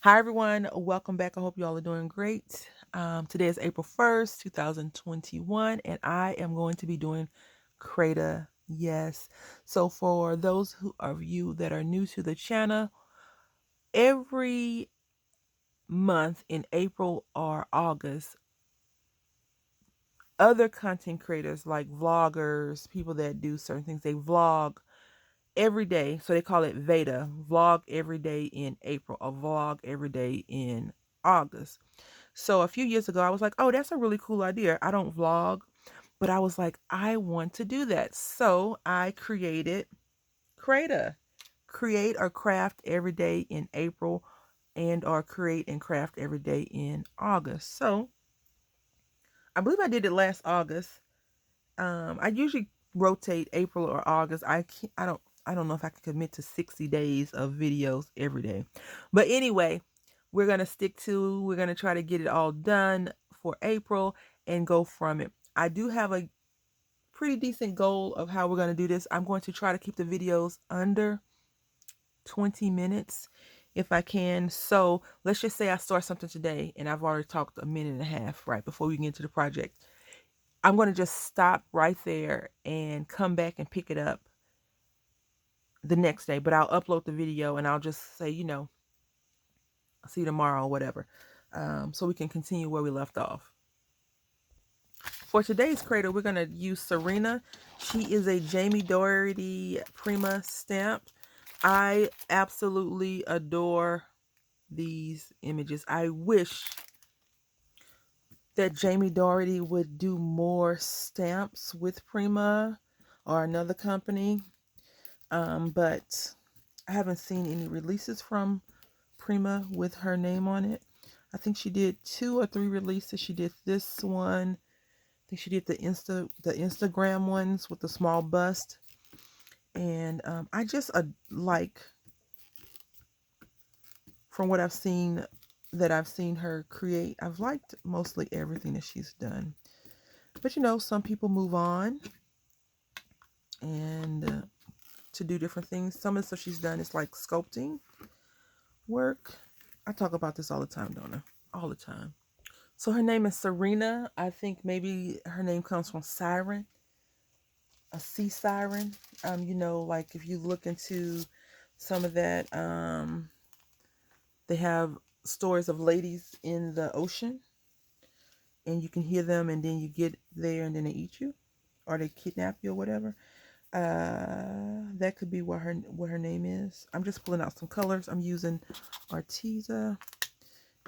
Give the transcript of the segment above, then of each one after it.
Hi, everyone. Welcome back. I hope you all are doing great. Today is April 1st, 2021, and I am going to be doing CREDA. Yes. So, for those of you that are new to the channel, every month in April or August, other content creators like vloggers, people that do certain things, they vlog every day. So they call it Veda, vlog every day in April, or vlog every day in August. So a few years ago, I was like, oh, that's a really cool idea. I don't vlog, but I was like, I want to do that. So I created CREDA, create or craft every day in April, and or create and craft every day in August. So I believe I did it last August. I usually rotate April or August. I don't know if I can commit to 60 days of videos every day. But anyway, we're gonna try to get it all done for April and go from it. I do have a pretty decent goal of how we're gonna do this. I'm going to try to keep the videos under 20 minutes if I can. So let's just say I start something today and I've already talked a minute and a half right before we get into the project. I'm going to just stop right there and come back and pick it up the next day. But I'll upload the video and I'll just say, I'll see you tomorrow or whatever. So we can continue where we left off. For today's CREDA, we're going to use Serena. She is a Jamie Doherty Prima stamp. I absolutely adore these images. I wish that Jamie Doherty would do more stamps with Prima or another company. But I haven't seen any releases from Prima with her name on it. I think she did 2 or 3 releases. She did this one. I think she did the Instagram ones with the small bust. And I just like, from what I've seen her create, I've liked mostly everything that she's done. But some people move on and to do different things. Some of the stuff she's done is like sculpting work. I talk about this all the time, don't I? All the time. So her name is Serena. I think maybe her name comes from siren, a sea siren. Like if you look into some of that, they have stories of ladies in the ocean, and you can hear them, and then you get there, and then they eat you, or they kidnap you, or whatever. That could be what her name is. I'm just pulling out some colors. I'm using Arteza.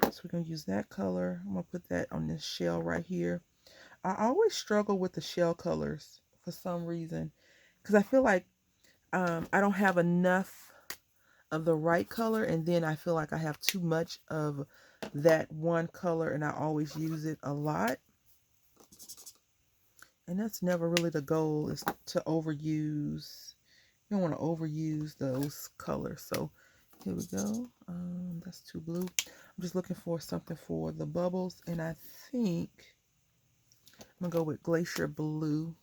So we're going to use that color. I'm going to put that on this shell right here. I always struggle with the shell colors for some reason, because I feel like I don't have enough of the right color, and then I feel like I have too much of that one color, and I always use it a lot. And that's never really the goal, is to overuse. You don't want to overuse those colors. So here we go. That's too blue. I'm just looking for something for the bubbles, and I think I'm gonna go with Glacier Blue,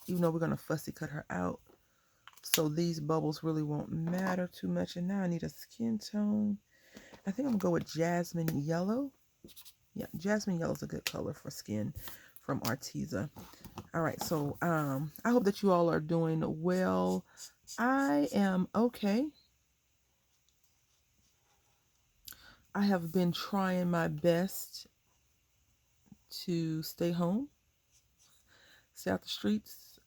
even though we're gonna fussy cut her out. So these bubbles really won't matter too much. And now I need a skin tone. I think I'm gonna go with Jasmine Yellow. Yeah, Jasmine Yellow is a good color for skin from Arteza. All right, so I hope that you all are doing well. I am okay. I have been trying my best to stay home, stay out the streets.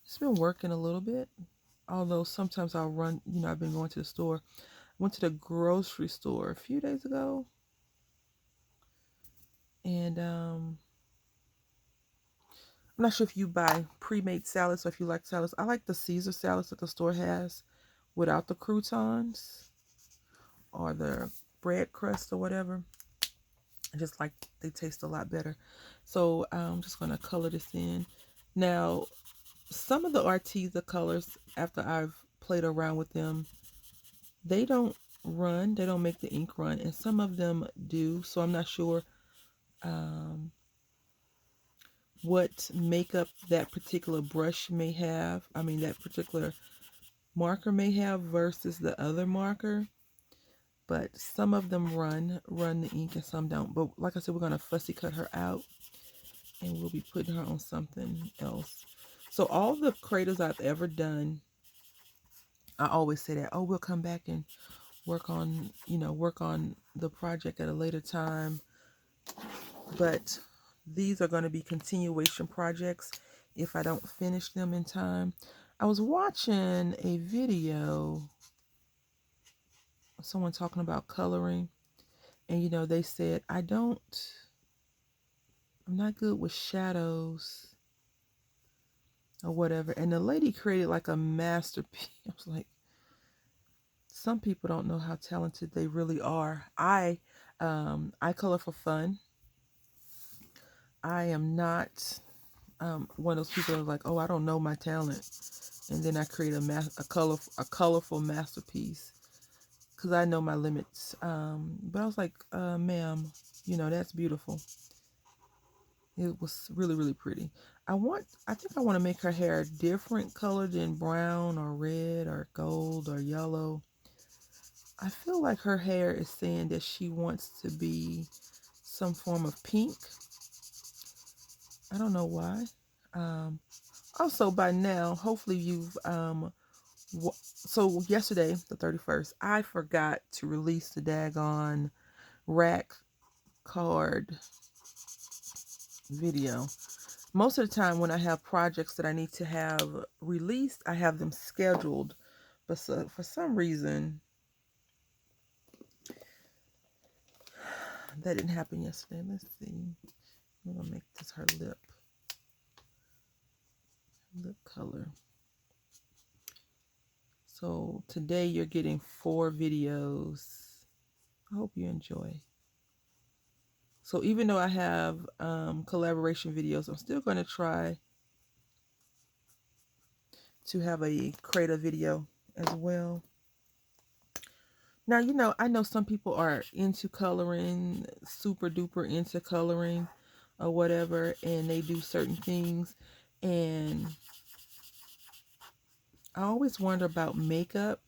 It's been working a little bit, although sometimes I'll run. I've been going to the store. I went to the grocery store a few days ago, and I'm not sure if you buy pre-made salads or if you like salads. I like the Caesar salads that the store has without the croutons or the bread crust or whatever. I just like, they taste a lot better. So I'm just going to color this in. Now, some of the Arteza colors, after I've played around with them, they don't run. They don't make the ink run. And some of them do. So I'm not sure what makeup that particular brush may have. I mean, that particular marker may have versus the other marker, but some of them run the ink and some don't. But like I said, we're going to fussy cut her out and we'll be putting her on something else. So all the CREDAs I've ever done, I always say that, oh, we'll come back and work on the project at a later time. But these are going to be continuation projects if I don't finish them in time. I was watching a video of someone talking about coloring, and they said I'm not good with shadows or whatever. And the lady created like a masterpiece. I was like, some people don't know how talented they really are. I color for fun. I am not one of those people that are like, oh, I don't know my talent, and then I create a colorful masterpiece because I know my limits. But I was like, ma'am, that's beautiful. It was really, really pretty. I think I want to make her hair a different color than brown or red or gold or yellow. I feel like her hair is saying that she wants to be some form of pink. I don't know why. Also, by now, hopefully you've so yesterday, the 31st, I forgot to release the daggone rack card video. Most of the time when I have projects that I need to have released, I have them scheduled. But for some reason, that didn't happen yesterday. Let's see. I'm going to make this her lip color. So today you're getting 4 videos. I hope you enjoy. So even though I have collaboration videos, I'm still going to try to have a CREDA video as well. Now, I know some people are into coloring, super duper into coloring or whatever, and they do certain things. And I always wonder about makeup.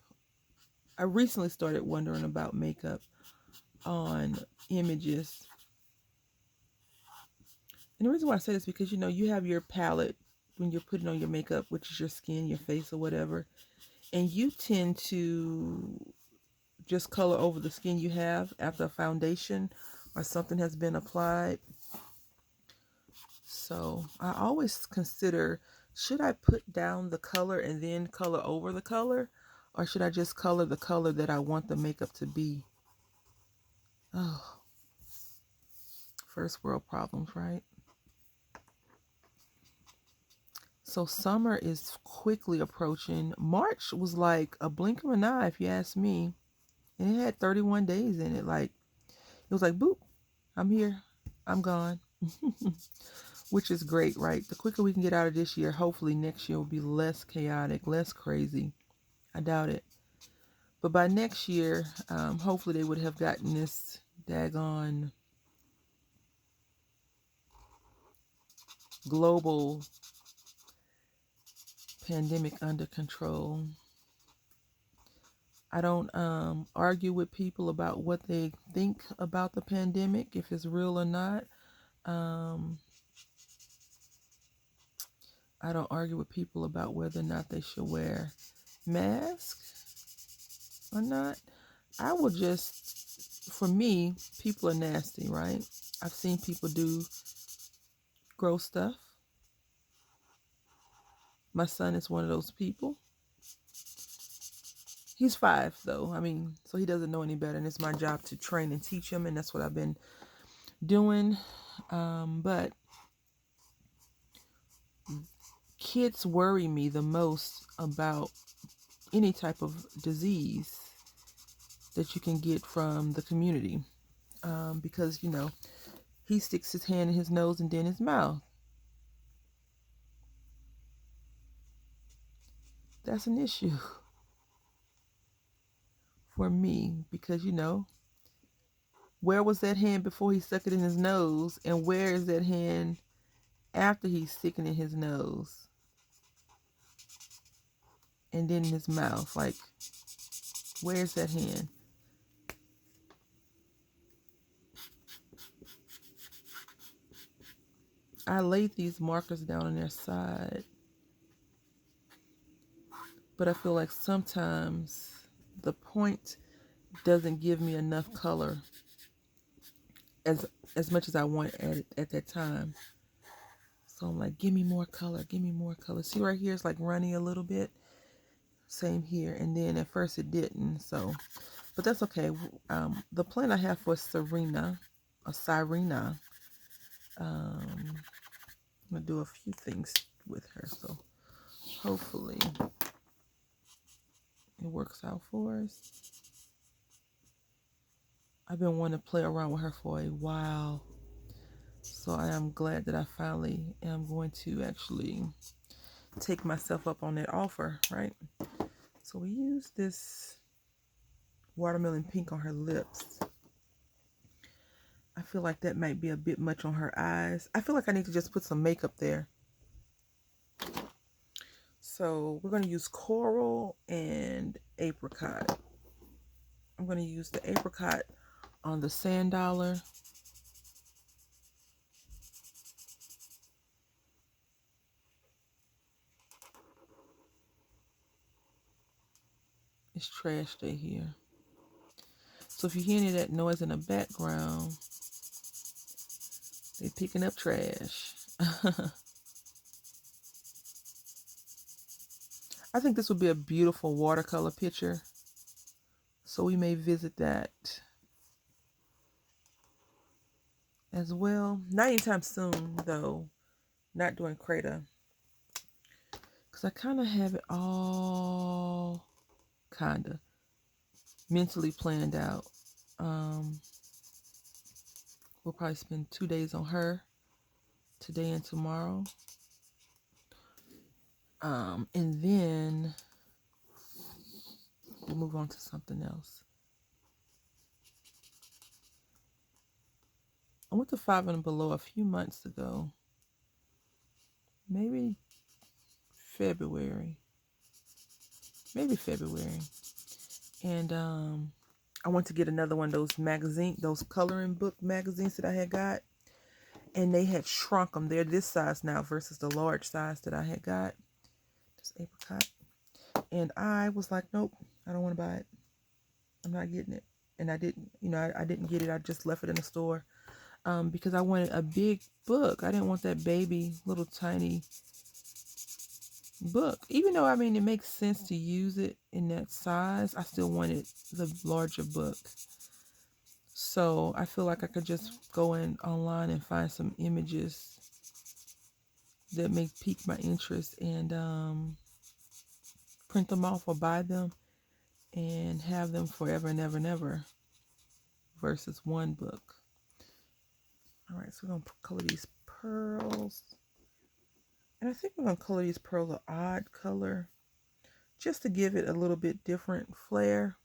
I recently started wondering about makeup on images. And the reason why I say this is because, you have your palette when you're putting on your makeup, which is your skin, your face, or whatever. And you tend to just color over the skin you have after a foundation or something has been applied. So I always consider, should I put down the color and then color over the color? Or should I just color the color that I want the makeup to be? Oh, first world problems, right? So summer is quickly approaching. March was like a blink of an eye, if you ask me. And it had 31 days in it. Like, it was like, boop, I'm here, I'm gone. Which is great, right? The quicker we can get out of this year, hopefully next year will be less chaotic, less crazy. I doubt it. But by next year, hopefully they would have gotten this daggone global pandemic under control. I don't argue with people about what they think about the pandemic, if it's real or not. I don't argue with people about whether or not they should wear masks or not. I will just, for me, people are nasty, right? I've seen people do gross stuff. My son is one of those people. He's 5, though. I mean, so he doesn't know any better, and it's my job to train and teach him, and that's what I've been doing. But kids worry me the most about any type of disease that you can get from the community, because he sticks his hand in his nose and then his mouth. That's an issue for me, because where was that hand before he stuck it in his nose, and where is that hand after he's sticking in his nose? and then his mouth. Like, where's that hand? I laid these markers down on their side, but I feel like sometimes the point doesn't give me enough color as much as I want at that time. So I'm like, give me more color, give me more color. See right here, it's like running a little bit. Same here. And then at first it didn't. So, but that's okay. The plan I have for Serena, I'm gonna do a few things with her. So hopefully it works out for us. I've been wanting to play around with her for a while. So I am glad that I finally am going to actually take myself up on that offer, right? So we use this watermelon pink on her lips. I feel like that might be a bit much on her eyes. I feel like I need to just put some makeup there. So we're going to use coral and apricot. I'm going to use the apricot on the sand dollar. It's trash day here. So if you hear any of that noise in the background, they're picking up trash. I think this would be a beautiful watercolor picture. So we may visit that as well. Not anytime soon, though. Not doing CREDA. Because I kind of have it all kind of mentally planned out. We'll probably spend 2 days on her, today and tomorrow. And then we'll move on to something else. I went to 5 and Below a few months ago. Maybe February. And I went to get another one of those coloring book magazines that I had got. And they had shrunk them. They're this size now versus the large size that I had got. This apricot. And I was like, nope, I don't want to buy it. I'm not getting it. And I didn't, I didn't get it. I just left it in the store because I wanted a big book. I didn't want that baby little tiny book. Even though, it makes sense to use it in that size, I still wanted the larger book. So I feel like I could just go in online and find some images that may pique my interest and print them off or buy them and have them forever and ever and ever versus one book. All right, so we're going to color these pearls. And I think we're going to color these pearls an odd color just to give it a little bit different flair.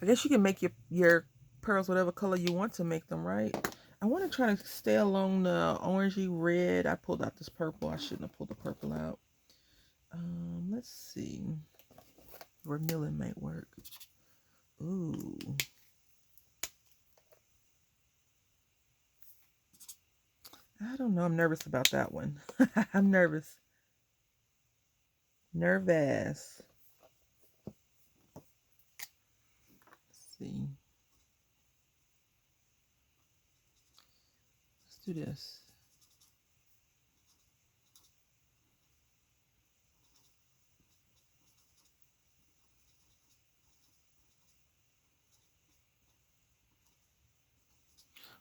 I guess you can make your pearls whatever color you want to make them, right? I want to try to stay along the orangey red. I pulled out this purple. I shouldn't have pulled the purple out. Let's see. Vermilion might work. Ooh. I don't know. I'm nervous about that one. I'm nervous. Nervous. Let's see. Let's do this.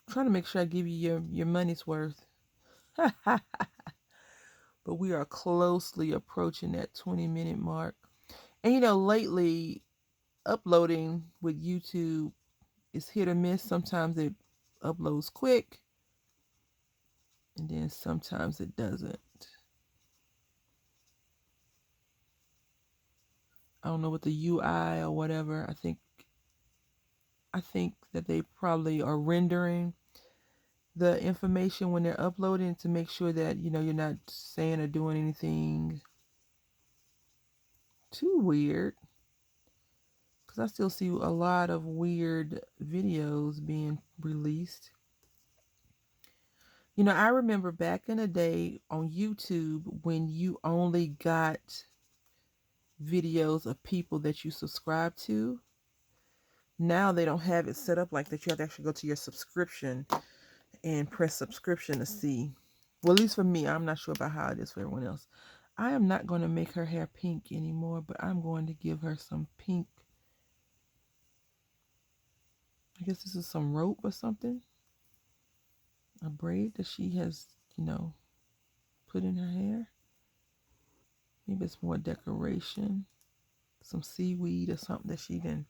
I'm trying to make sure I give you your money's worth. But we are closely approaching that 20-minute mark. And lately uploading with YouTube is hit or miss. Sometimes it uploads quick and then sometimes it doesn't. I don't know what the UI or whatever. I think that they probably are rendering the information when they're uploading to make sure that you're not saying or doing anything too weird, because I still see a lot of weird videos being released. You know, I remember back in the day on YouTube when you only got videos of people that you subscribe to. Now they don't have it set up like that. You have to actually go to your subscription and press subscription to see. Well, at least for me, I'm not sure about how it is for everyone else. I am not going to make her hair pink anymore, but I'm going to give her some pink. I guess this is some rope or something. A braid that she has, you know, put in her hair. Maybe it's more decoration. Some seaweed or something that she then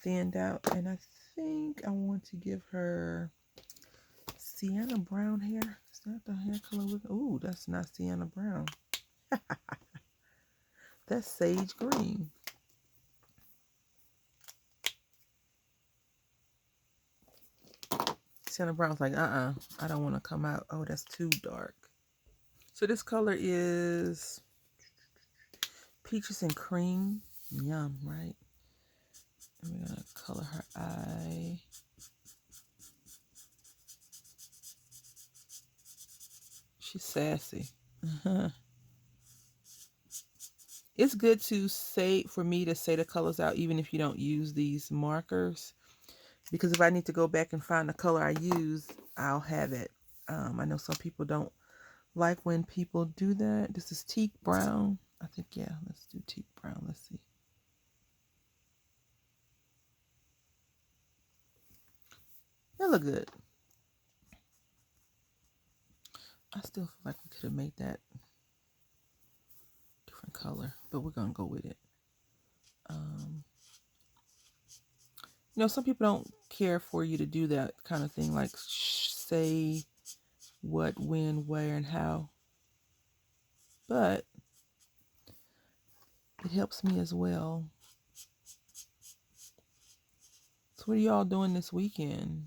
thinned out. And I think I want to give her sienna brown hair. Is that the hair color? Ooh, that's not sienna brown. That's sage green. Sienna brown's like, I don't want to come out. Oh, that's too dark. So this color is peaches and cream. Yum, right? And we're going to color her eye. She's sassy. It's good to say, for me to say the colors out, even if you don't use these markers. Because if I need to go back and find the color I use, I'll have it. I know some people don't like when people do that. This is teak brown. I think, yeah, let's do teak brown. Let's see. That look good. I still feel like we could have made that different color, but we're going to go with it. You know, some people don't care for you to do that kind of thing, like say what, when, where, and how. But it helps me as well. So what are y'all doing this weekend?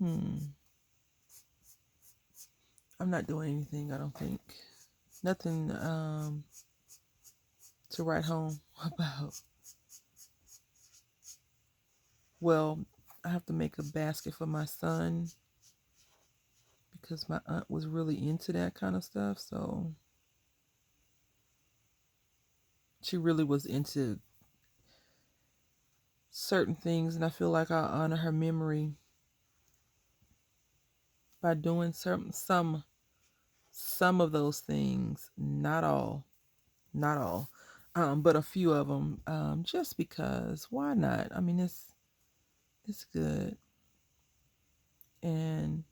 I'm not doing anything, I don't think. Nothing to write home about. Well, I have to make a basket for my son because my aunt was really into that kind of stuff. So she really was into certain things, and I feel like I honor her memory by doing some of those things. Not all, but a few of them. Just because, why not? I mean, it's good, and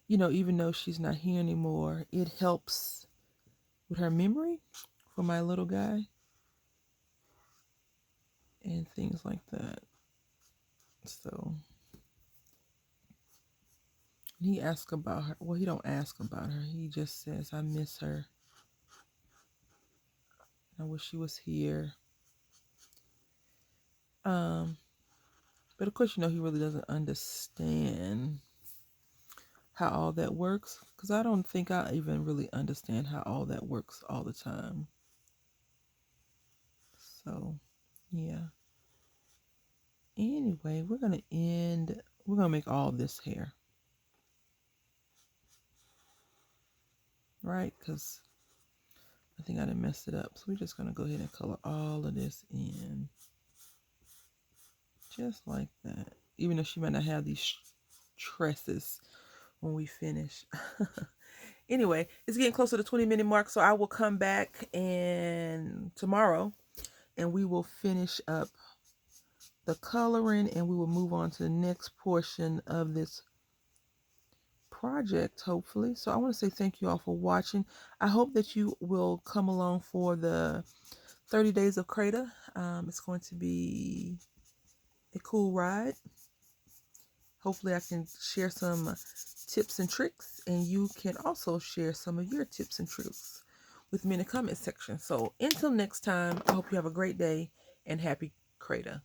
you know, even though she's not here anymore, it helps with her memory for my little guy and things like that. So he asks about her. Well, he don't ask about her. He just says, I miss her. I wish she was here. But of course, you know, he really doesn't understand how all that works, because I don't think I even really understand how all that works all the time. So, yeah. Anyway, we're going to make all this hair. Right? Because I think I done messed it up. So we're just going to go ahead and color all of this in. Just like that. Even though she might not have these tresses when we finish. Anyway, it's getting close to the 20-minute mark, so I will come back and tomorrow and we will finish up the coloring and we will move on to the next portion of this project, hopefully. So I want to say thank you all for watching. I hope that you will come along for the 30 days of CREDA. It's going to be a cool ride. Hopefully I can share some tips and tricks, and you can also share some of your tips and tricks with me in the comment section. So until next time, I hope you have a great day and happy CREDA.